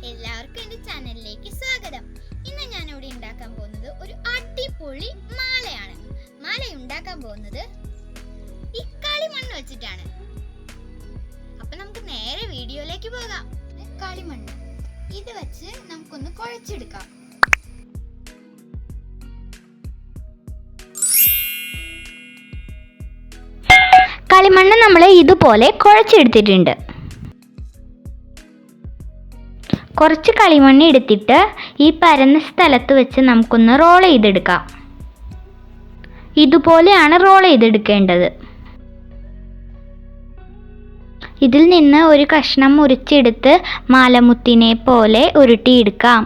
എല്ലാവർക്കും എൻ്റെ ചാനലിലേക്ക് സ്വാഗതം. ഇന്ന് ഞാൻ ഇവിടെ ഉണ്ടാക്കാൻ പോകുന്നത് ഒരു അടിപൊളി മാലയാണ്. മാല ഉണ്ടാക്കാൻ പോകുന്നത് ഈ കളിമണ്ണ് വെച്ചിട്ടാണ്. അപ്പൊ നമുക്ക് നേരെ വീഡിയോയിലേക്ക് പോകാം. കളിമണ്ണ് ഇത് വെച്ച് നമുക്കൊന്ന് കുഴച്ചെടുക്കാം. കളിമണ്ണ് നമ്മൾ ഇതുപോലെ കുഴച്ചെടുത്തിട്ടുണ്ട്. കുറച്ച് കളിമണ്ണ് എടുത്തിട്ട് ഈ പരന്ന സ്ഥലത്ത് വെച്ച് നമുക്കൊന്ന് റോൾ ചെയ്തെടുക്കാം. ഇതുപോലെയാണ് റോൾ ചെയ്തെടുക്കേണ്ടത്. ഇതിൽ നിന്ന് ഒരു കഷ്ണം മുറിച്ചെടുത്ത് മാലമുത്തിനെ പോലെ ഉരുട്ടിയെടുക്കാം.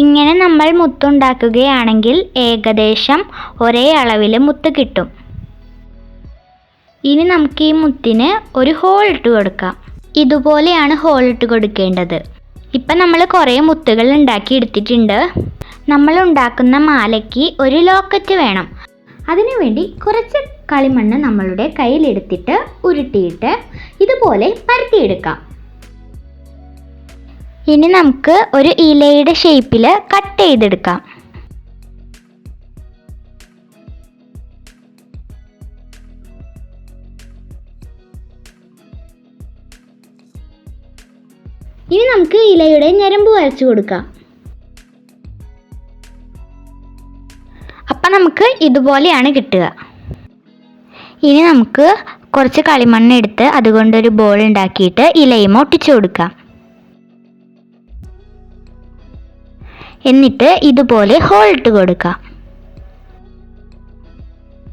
ഇങ്ങനെ നമ്മൾ മുത്തുണ്ടാക്കുകയാണെങ്കിൽ ഏകദേശം ഒരേ അളവിൽ മുത്ത് കിട്ടും. ഇനി നമുക്ക് ഈ മുത്തിന് ഒരു ഹോൾ ഇട്ട് കൊടുക്കാം. ഇതുപോലെയാണ് ഹോൾ ഇട്ട് കൊടുക്കേണ്ടത്. ഇപ്പം നമ്മൾ കുറേ മുത്തുകൾ ഉണ്ടാക്കി എടുത്തിട്ടുണ്ട്. നമ്മൾ ഉണ്ടാക്കുന്ന മാലയ്ക്ക് ഒരു ലോക്കറ്റ് വേണം. അതിനുവേണ്ടി കുറച്ച് കളിമണ്ണ് നമ്മളുടെ കയ്യിലെടുത്തിട്ട് ഉരുട്ടിയിട്ട് ഇതുപോലെ പരത്തിയെടുക്കാം. ഇനി നമുക്ക് ഒരു ഇലയുടെ ഷേപ്പിൽ കട്ട് ചെയ്തെടുക്കാം. ഇനി നമുക്ക് ഇലയുടെ ഞരമ്പ് വരച്ചു കൊടുക്കാം. അപ്പം നമുക്ക് ഇതുപോലെയാണ് കിട്ടുക. ഇനി നമുക്ക് കുറച്ച് കളിമണ്ണ് എടുത്ത് അതുകൊണ്ടൊരു ബോൾ ഉണ്ടാക്കിയിട്ട് ഇലയും ഒട്ടിച്ചു കൊടുക്കാം. എന്നിട്ട് ഇതുപോലെ ഹോൾ ഇട്ട് കൊടുക്കാം.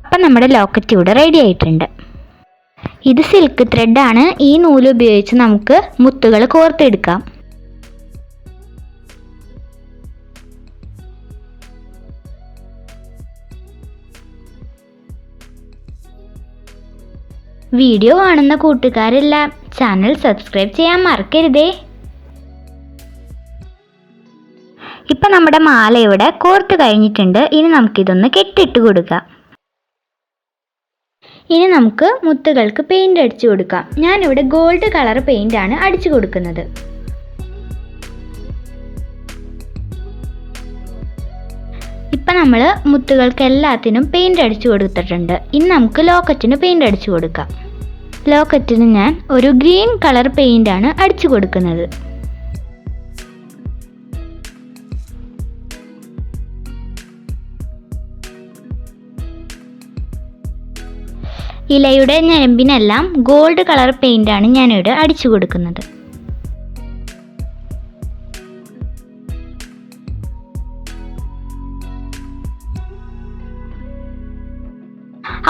അപ്പം നമ്മുടെ ലോക്കറ്റ് ഇവിടെ റെഡി ആയിട്ടുണ്ട്. ഇത് സിൽക്ക് ത്രെഡാണ്. ഈ നൂല് ഉപയോഗിച്ച് നമുക്ക് മുത്തുകൾ കോർത്തെടുക്കാം. വീഡിയോ കാണുന്ന കൂട്ടുകാരെല്ലാം ചാനൽ സബ്സ്ക്രൈബ് ചെയ്യാൻ മറക്കരുതേ. ഇപ്പം നമ്മുടെ മാല ഇവിടെ കോർത്ത് കഴിഞ്ഞിട്ടുണ്ട്. ഇനി നമുക്കിതൊന്ന് കെട്ടിട്ട് കൊടുക്കാം. ഇനി നമുക്ക് മുത്തുകൾക്ക് പെയിൻ്റ് അടിച്ചു കൊടുക്കാം. ഞാനിവിടെ ഗോൾഡ് കളർ പെയിൻ്റാണ് അടിച്ചു കൊടുക്കുന്നത്. ഇപ്പം നമ്മൾ മുത്തുകൾക്ക് എല്ലാത്തിനും പെയിൻ്റ് അടിച്ചു കൊടുത്തിട്ടുണ്ട്. ഇനി നമുക്ക് ലോക്കറ്റിന് പെയിൻ്റ് അടിച്ചു കൊടുക്കാം. ലോക്കറ്റിന് ഞാൻ ഒരു ഗ്രീൻ കളർ പെയിൻ്റാണ് അടിച്ചു കൊടുക്കുന്നത്. ഇലയുടെ ഞരമ്പിനെല്ലാം ഗോൾഡ് കളർ പെയിൻ്റാണ് ഞാനിവിടെ അടിച്ചു കൊടുക്കുന്നത്.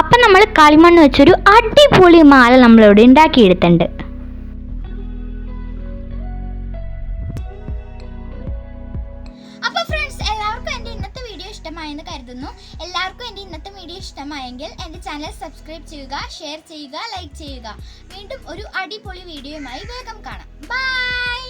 അപ്പം നമ്മൾ കളിമണ്ണ് വെച്ചൊരു അടിപൊളി മാല നമ്മളിവിടെ ഉണ്ടാക്കിയെടുത്തിട്ടുണ്ട്. അപ്പോൾ ഫ്രണ്ട്സ്, എല്ലാവർക്കും എൻ്റെ ഇന്നത്തെ വീഡിയോ ഇഷ്ടമായെന്ന് കരുതുന്നു. എല്ലാവർക്കും എൻ്റെ ഇന്നത്തെ വീഡിയോ ഇഷ്ടമായെങ്കിൽ എൻ്റെ ചാനൽ സബ്സ്ക്രൈബ് ചെയ്യുക, ഷെയർ ചെയ്യുക, ലൈക്ക് ചെയ്യുക. വീണ്ടും ഒരു അടിപൊളി വീഡിയോയുമായി വേഗം കാണാം. ബൈ.